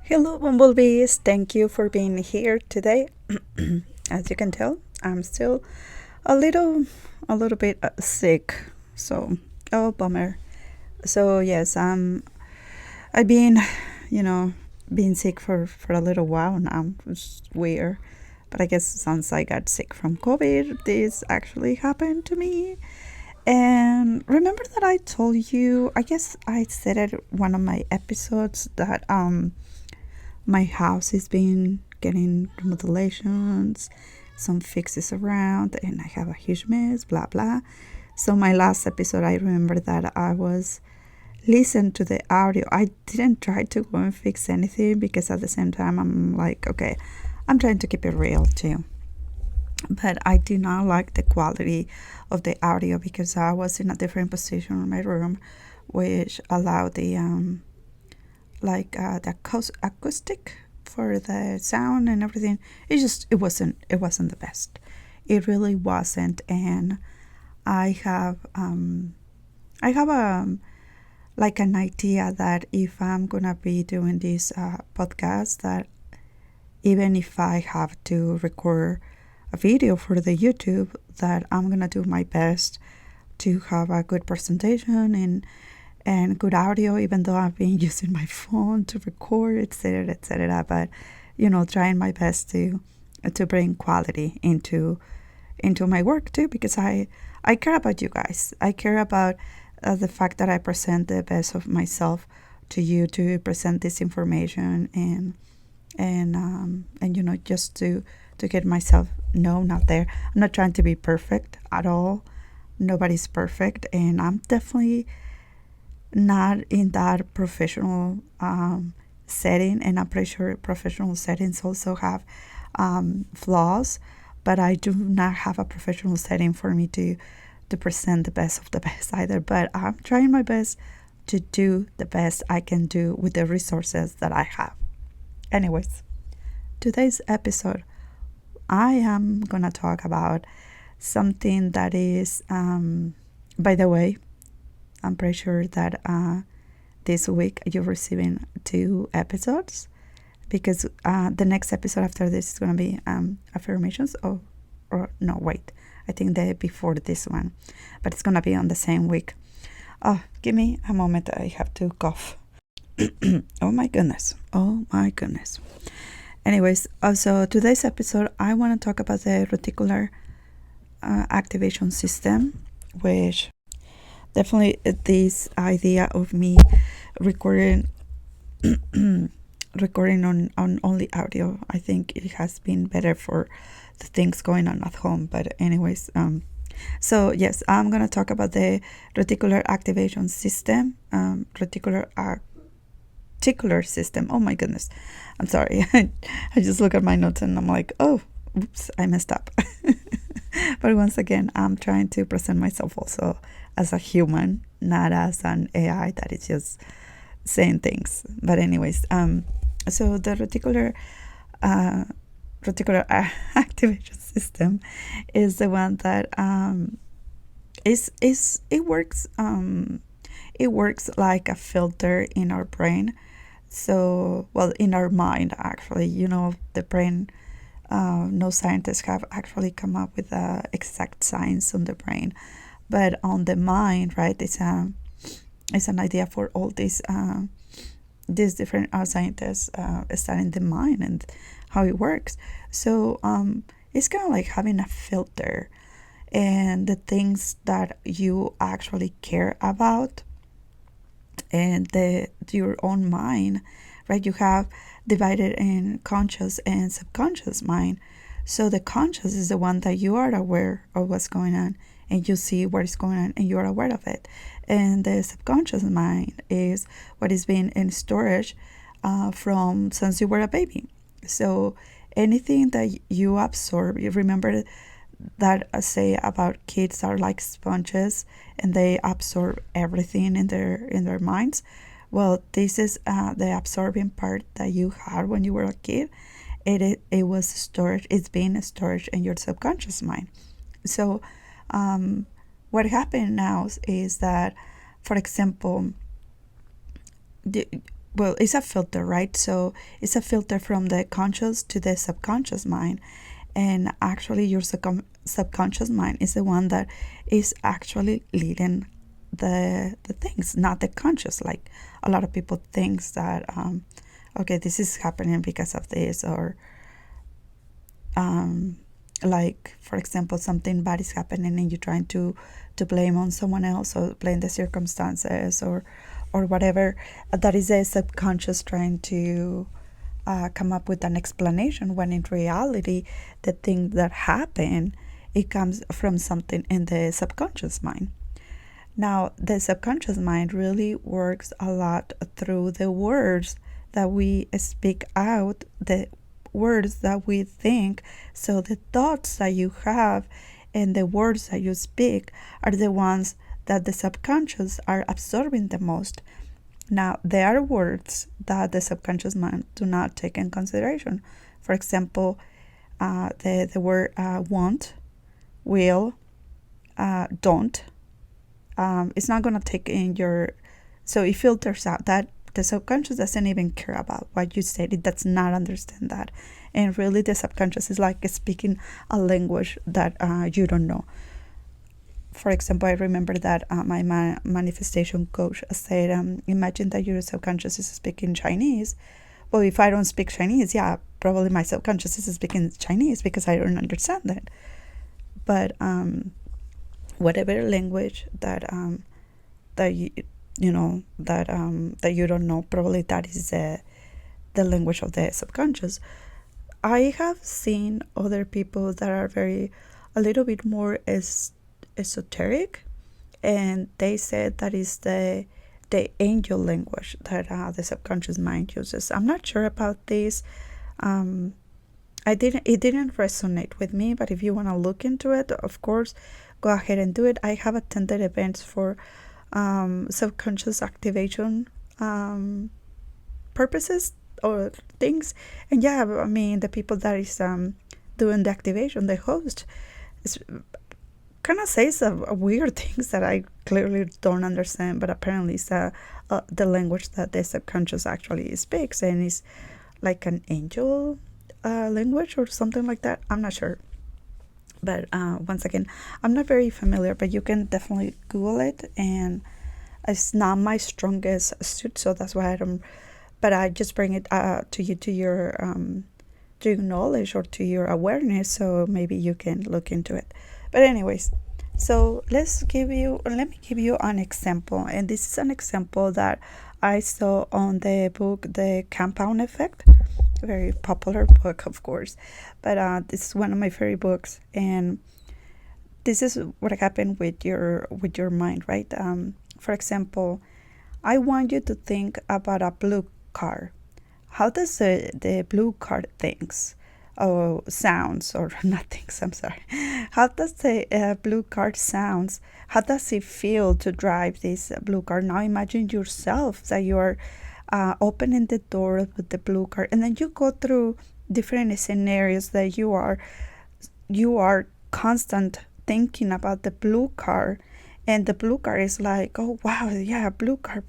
Hello, bumblebees. Thank you for being here today. As you can tell, I'm still a little, a little bit sick. So, oh bummer. So yes, I've been, you know, being sick for a little while now. It's weird, but I guess since I got sick from COVID, this actually happened to me. And remember that I told you? I guess I said it one of my episodes that my house is being getting remodelations, some fixes around, and I have a huge mess, blah blah. So my last episode, I remember that I was listen to the audio. I didn't try to go and fix anything because at the same time I'm like, okay, I'm trying to keep it real too. But I do not like the quality of the audio because I was in a different position in my room, which allowed the acoustic for the sound and everything. It wasn't the best. It really wasn't. And I have like an idea that if I'm gonna be doing this podcast, that even if I have to record a video for the YouTube, that I'm gonna do my best to have a good presentation and good audio, even though I've been using my phone to record, etc., etc. But trying my best to bring quality into my work too, because I care about you guys. I care about the fact that I present the best of myself to you, to present this information and just to get myself known out there. I'm not trying to be perfect at all. Nobody's perfect, and I'm definitely not in that professional setting, and I'm pretty sure professional settings also have flaws, but I do not have a professional setting for me to present the best of the best either. But I'm trying my best to do the best I can do with the resources that I have. Anyways, today's episode, I am gonna talk about something that is, by the way, I'm pretty sure that this week you're receiving 2 episodes, because the next episode after this is going to be affirmations. Or no, wait. I think the before this one. But it's going to be on the same week. Oh, give me a moment. I have to cough. Oh my goodness. Oh my goodness. Anyways, also today's episode, I want to talk about the reticular activation system, which definitely this idea of me recording recording on only audio, I think it has been better for the things going on at home. But anyways, so yes, I'm gonna talk about the reticular activation system, reticular system. Oh my goodness, I'm sorry. I just look at my notes and I'm like, oh, oops, I messed up. But once again, I'm trying to present myself also as a human, not as an AI that is just saying things. But anyways, so the reticular activation system is the one that is it works like a filter in our brain. So, well, in our mind, actually, the brain. No scientists have actually come up with exact science on the brain, but on the mind, right? It's an idea for all these different scientists studying the mind and how it works. So it's kind of like having a filter, and the things that you actually care about, and your own mind, right? You have divided in conscious and subconscious mind. So the conscious is the one that you are aware of what's going on, and you see what is going on and you're aware of it. And the subconscious mind is what is being in storage from since you were a baby. So anything that you absorb, you remember that say about kids are like sponges and they absorb everything in their minds. Well, this is the absorbing part that you had when you were a kid. It was storage. It's being storage in your subconscious mind. So what happened now is that, for example, well, it's a filter, right? So it's a filter from the conscious to the subconscious mind. And actually, your subconscious mind is the one that is actually leading the things, not the conscious. Like a lot of people thinks that, okay, this is happening because of this, or like, for example, something bad is happening and you're trying to blame on someone else or blame the circumstances or whatever. That is a subconscious trying to come up with an explanation, when in reality the thing that happened, it comes from something in the subconscious mind. Now the subconscious mind really works a lot through the words that we speak out, the words that we think. So the thoughts that you have and the words that you speak are the ones that the subconscious are absorbing the most. Now, there are words that the subconscious mind do not take in consideration. For example, the word want, will, don't. It's not going to take in your... So it filters out that the subconscious doesn't even care about what you said. It does not understand that. And really, the subconscious is like speaking a language that you don't know. For example, I remember that my manifestation coach said, imagine that your subconscious is speaking Chinese. Well, if I don't speak Chinese, yeah, probably my subconscious is speaking Chinese because I don't understand it. But whatever language that that you know that you don't know, probably that is the language of the subconscious. I have seen other people that are a little bit more esoteric, and they said that is the angel language that the subconscious mind uses. I'm not sure about this. It didn't resonate with me, but if you want to look into it, of course, go ahead and do it. I have attended events for subconscious activation purposes or things, and yeah, I mean, the people that is doing the activation, the host, is kind of says weird things that I clearly don't understand, but apparently it's the language that the subconscious actually speaks, and it's like an angel language or something like that. I'm not sure, but once again, I'm not very familiar, but you can definitely Google it, and it's not my strongest suit, so that's why I don't, but I just bring it to you, to your knowledge or to your awareness, so maybe you can look into it. But anyways, so let me give you an example, and this is an example that I saw on the book The Compound Effect, a very popular book, of course, but this is one of my favorite books, and this is what happened with your mind, right? For example, I want you to think about a blue car. How does the blue car thinks? Oh, sounds, or not thinks, I'm sorry. How does the blue car sounds? How does it feel to drive this blue car? Now imagine yourself that you are opening the door with the blue car, and then you go through different scenarios that you are constant thinking about the blue car, and the blue car is like, oh wow, yeah, blue car,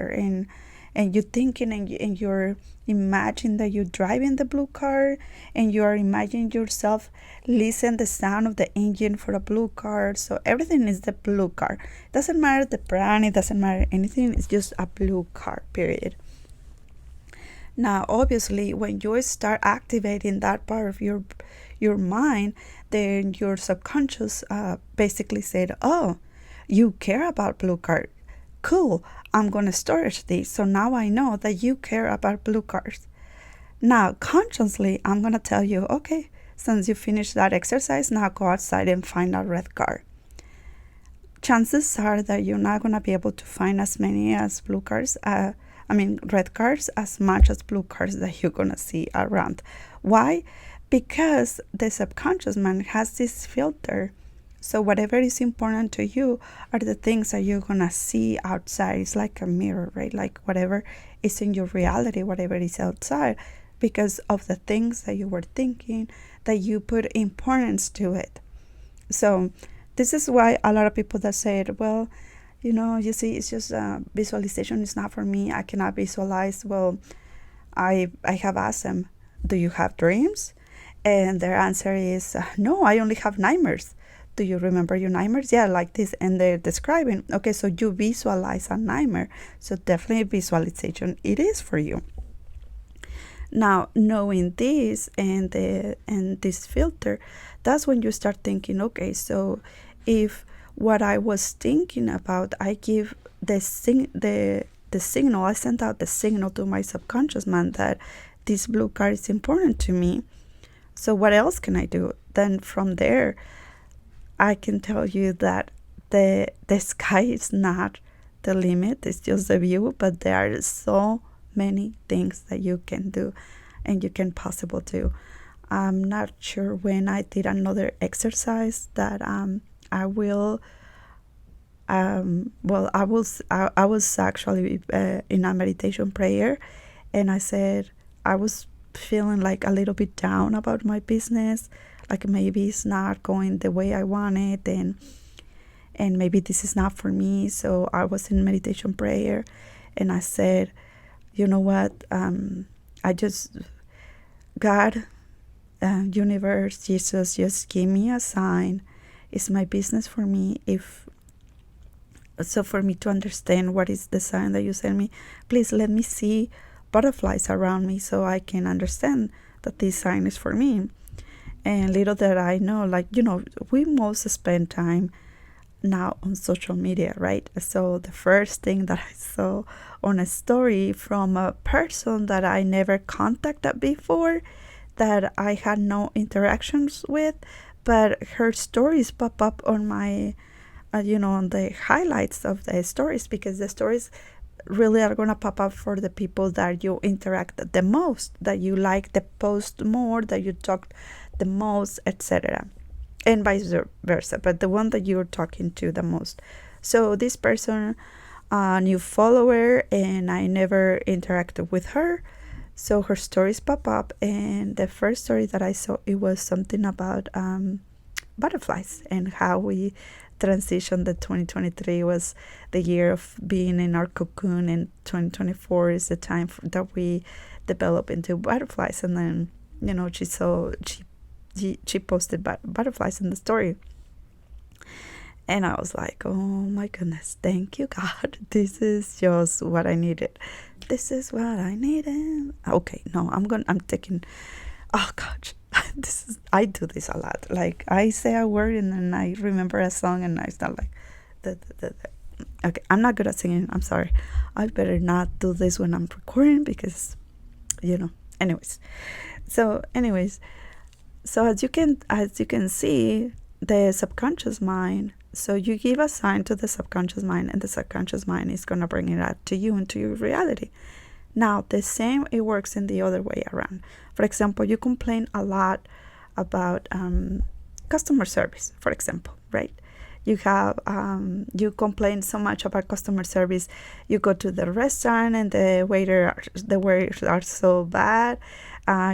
and you're thinking, and you're imagining that you're driving the blue car, and you are imagining yourself listen the sound of the engine for a blue car. So everything is the blue car. It doesn't matter the brand, it doesn't matter anything, it's just a blue car, period. Now obviously, when you start activating that part of your mind, then your subconscious basically said, oh, you care about blue car, cool, I'm going to storage this. So now I know that you care about blue cars. Now, consciously, I'm going to tell you, okay, since you finished that exercise, now go outside and find a red car. Chances are that you're not going to be able to find as many as blue cars, red cars, as much as blue cars that you're going to see around. Why? Because the subconscious mind has this filter. So whatever is important to you are the things that you're going to see outside. It's like a mirror, right? Like whatever is in your reality, whatever is outside, because of the things that you were thinking, that you put importance to it. So this is why a lot of people that said, well, You see, it's just visualization is not for me. I cannot visualize. Well, I have asked them, do you have dreams? And their answer is, no, I only have nightmares. Do you remember your nightmares? Yeah, like this. And they're describing, okay, so you visualize a nightmare. So definitely visualization, it is for you. Now, knowing this and this filter, that's when you start thinking, okay, so if what I was thinking about, I give the signal, I sent out the signal to my subconscious mind that this blue card is important to me. So what else can I do? Then from there, I can tell you that the sky is not the limit, it's just the view, but there are so many things that you can do and you can possibly do. I'm not sure when I did another exercise that I will I was actually in a meditation prayer, and I said I was feeling like a little bit down about my business, like maybe it's not going the way I wanted, and maybe this is not for me. So I was in meditation prayer, and I said, you know what, I just, God, universe, Jesus, just give me a sign. Is my business for me? If so, for me to understand what is the sign that you send me, please let me see butterflies around me so I can understand that this sign is for me. And little that I know, like, we most spend time now on social media, right? So the first thing that I saw on a story from a person that I never contacted before, that I had no interactions with, but her stories pop up on my on the highlights of the stories, because the stories really are gonna pop up for the people that you interact the most, that you like the post more, that you talk the most, etc., and vice versa, but the one that you're talking to the most. So this person, a new follower, and I never interacted with her, so her stories pop up, and the first story that I saw, it was something about butterflies and how we transitioned. The 2023 was the year of being in our cocoon, and 2024 is the time that we develop into butterflies. And then she posted butterflies in the story, and I was like, oh my goodness, thank you, God. This is just what I needed. This is what I needed. Okay, no, I'm taking, oh gosh, I do this a lot. Like, I say a word and then I remember a song and I start like, okay, I'm not good at singing. I'm sorry. I better not do this when I'm recording, because, anyways. So as you can see, the subconscious mind. So you give a sign to the subconscious mind, and the subconscious mind is gonna bring it out to you, into your reality. Now, the same, it works in the other way around. For example, you complain a lot about customer service, for example, right? You complain so much about customer service. You go to the restaurant and the waiters are so bad.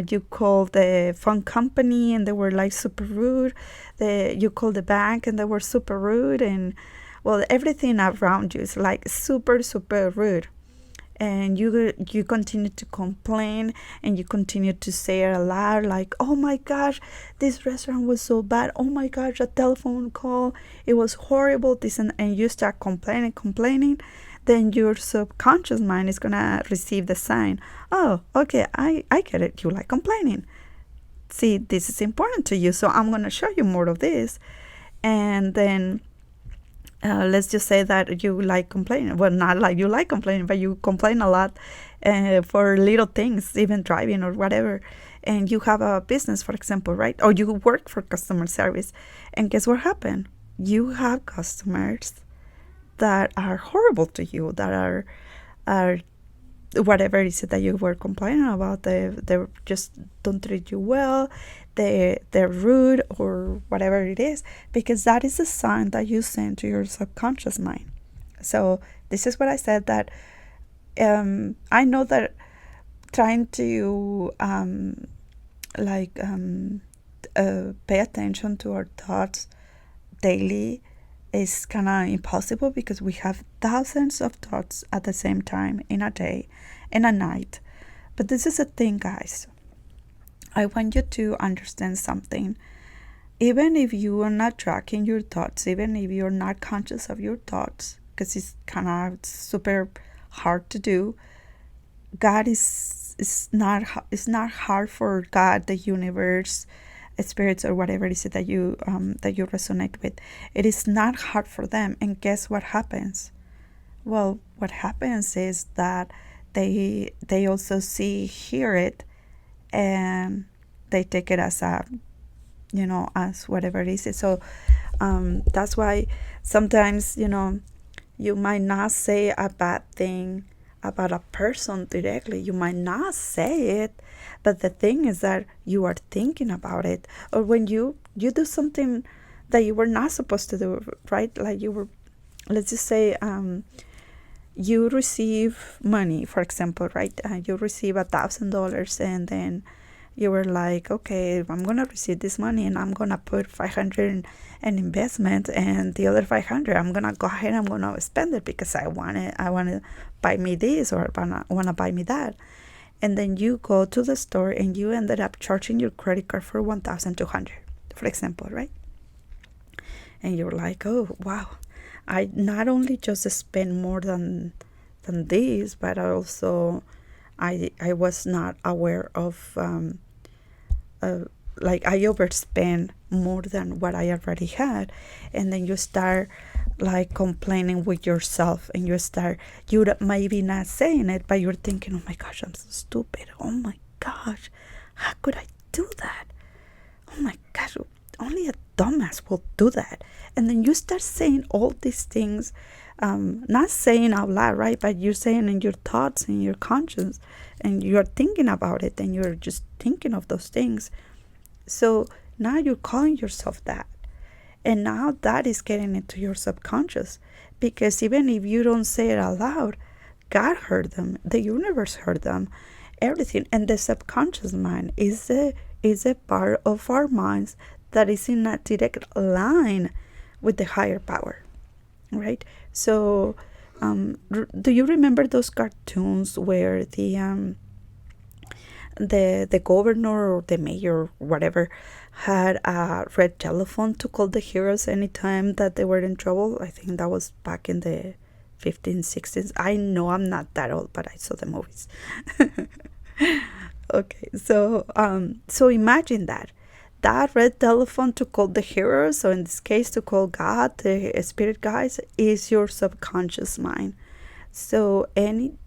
You call the phone company and they were like super rude. You call the bank and they were super rude. And well, everything around you is like super, super rude. And you continue to complain, and you continue to say it aloud, like, oh my gosh, this restaurant was so bad, oh my gosh, a telephone call, it was horrible, this, and you start complaining. Then your subconscious mind is gonna receive the sign, oh, okay, I get it, you like complaining, see, this is important to you, so I'm gonna show you more of this. And then let's just say that you like complaining. Well, not like you like complaining, but you complain a lot for little things, even driving or whatever. And you have a business, for example, right? Or you work for customer service. And guess what happened? You have customers that are horrible to you, that are whatever it is that you were complaining about. They just don't treat you well. They're rude or whatever it is, because that is a sign that you send to your subconscious mind. So this is what I said, that I know that trying to pay attention to our thoughts daily, is kind of impossible because we have thousands of thoughts at the same time in a day, in a night. But this is the thing, guys. I want you to understand something. Even if you are not tracking your thoughts, even if you're not conscious of your thoughts, because it's kind of super hard to do, God is not, it's not hard for God, the universe, spirits, or whatever it is that you resonate with. It is not hard for them. And guess what happens? Well, what happens is that they also hear it, and they take it as a, as whatever it is. So that's why sometimes, you might not say a bad thing about a person directly. You might not say it, but the thing is that you are thinking about it. Or when you do something that you were not supposed to do, right? Like you were, let's just say, you receive money, for example, right? You receive $1,000, and then you were like, okay, I'm gonna receive this money, and I'm gonna put 500 in investment, and the other 500, I'm gonna go ahead, I'm gonna spend it because I wanna buy me this, or I wanna buy me that. And then you go to the store and you ended up charging your credit card for 1,200, for example, right? And you're like, oh wow, I not only just spent more than this, but I also I was not aware of like I overspent more than what I already had. And then you start like complaining with yourself, and you're maybe not saying it, but you're thinking, oh my gosh, I'm so stupid. Oh my gosh, how could I do that? Oh my gosh, only a dumbass will do that. And then you start saying all these things, not saying out loud, right? But you're saying in your thoughts, in your conscience, and you're thinking about it, and you're just thinking of those things. So now you're calling yourself that. And now that is getting into your subconscious, because even if you don't say it out loud, God heard them, the universe heard them, everything. And the subconscious mind is a part of our minds that is in a direct line with the higher power, right? So do you remember those cartoons where the governor or the mayor or whatever had a red telephone to call the heroes anytime that they were in trouble? I think that was back in the 15s, 16s. I know I'm not that old, but I saw the movies. Okay, so imagine that red telephone to call the heroes, or in this case to call God, the spirit guides, is your subconscious mind. So any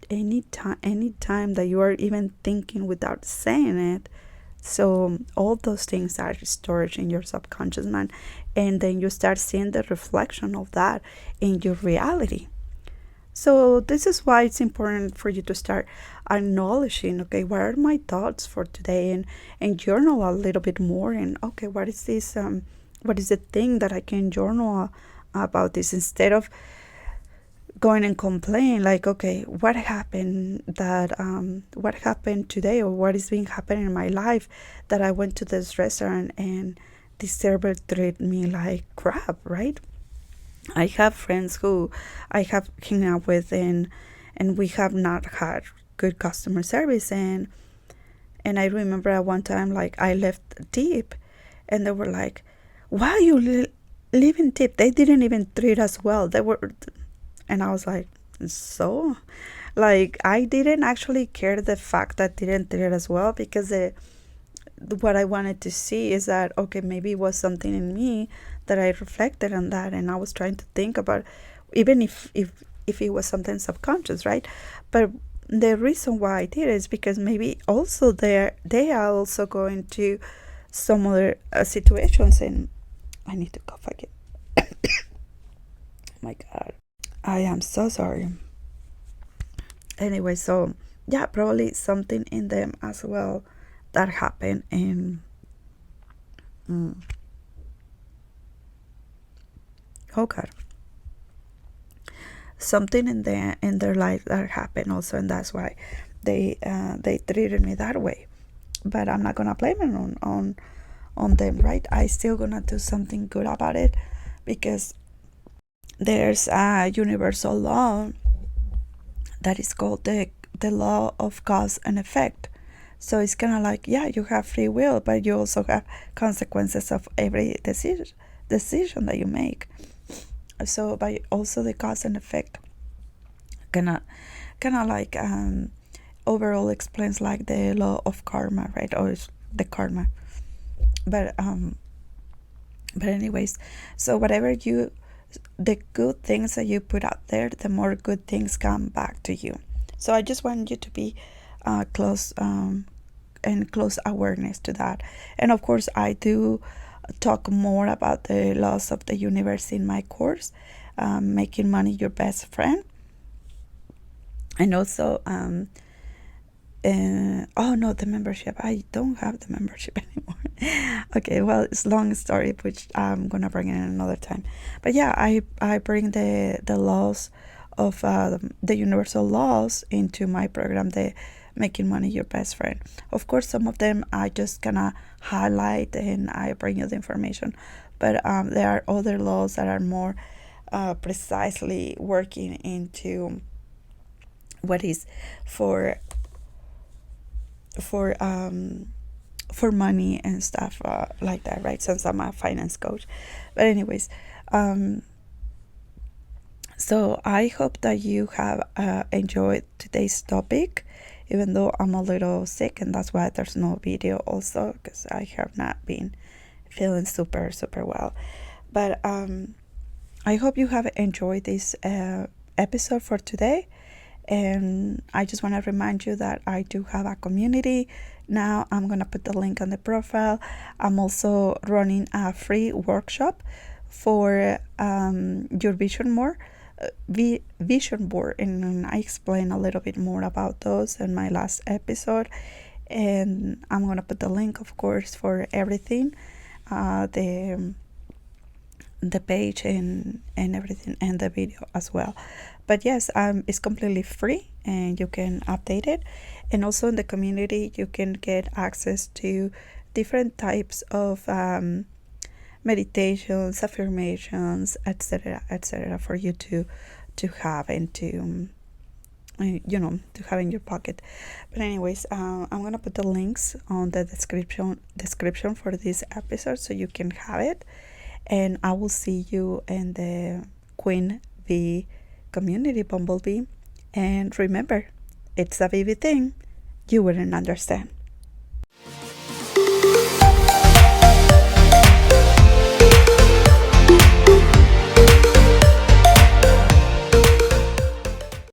time that you are even thinking without saying it, so all those things are stored in your subconscious mind, and then you start seeing the reflection of that in your reality. So this is why it's important for you to start acknowledging, okay, what are my thoughts for today, and journal a little bit more, and okay, what is this what is the thing that I can journal about this, instead of going and complain like, okay, what happened today, or what is been happening in my life that I went to this restaurant and the server treated me like crap, right? I have friends who I have hung out with, and we have not had good customer service, and I remember at one time, like, I left a tip, and they were like, why you leaving tip? They didn't even treat us well. And I was like, so, like, I didn't actually care the fact that didn't treat us well, because what I wanted to see is that, okay, maybe it was something in me that I reflected on that, and I was trying to think about, even if it was something subconscious, right? But the reason why I did it is because maybe also they are also going to some other situations, and I need to cough again. My God, I am so sorry. Anyway, so yeah, probably something in them as well that happened, and oh God, something in their life that happened also, and that's why they treated me that way. But I'm not gonna blame it on them, right? I still gonna do something good about it, because there's a universal law that is called the law of cause and effect. So it's kind of like, yeah, you have free will, but you also have consequences of every decision that you make. So by also the cause and effect, kind of like overall explains like the law of karma, right? Or the karma. But anyways, so the good things that you put out there, the more good things come back to you. So I just want you to be close and close awareness to that. And of course, I do talk more about the laws of the universe in my course, Making Money Your Best Friend. And also, oh no, the membership. I don't have the membership anymore. Okay, well, it's a long story, which I'm gonna bring in another time. But yeah, I bring the laws of the universal laws into my program, the Making Money Your Best Friend. Of course, some of them I just gonna highlight and I bring you the information, but there are other laws that are more precisely working into what is for money and stuff like that, right? Since I'm a finance coach. But anyways, so I hope that you have enjoyed today's topic, even though I'm a little sick, and that's why there's no video also, because I have not been feeling super well. But I hope you have enjoyed this episode for today. And I just want to remind you that I do have a community now. I'm going to put the link on the profile. I'm also running a free workshop for your vision board, and I explain a little bit more about those in my last episode. And I'm going to put the link, of course, for everything, the page and everything, and the video as well. But yes, it's completely free and you can update it. And also in the community you can get access to different types of meditations, affirmations, etc for you to have and to have in your pocket. But anyways, I'm gonna put the links on the description for this episode so you can have it. And I will see you in the Queen Bee community, Bumblebee. And remember, it's a baby thing you wouldn't understand.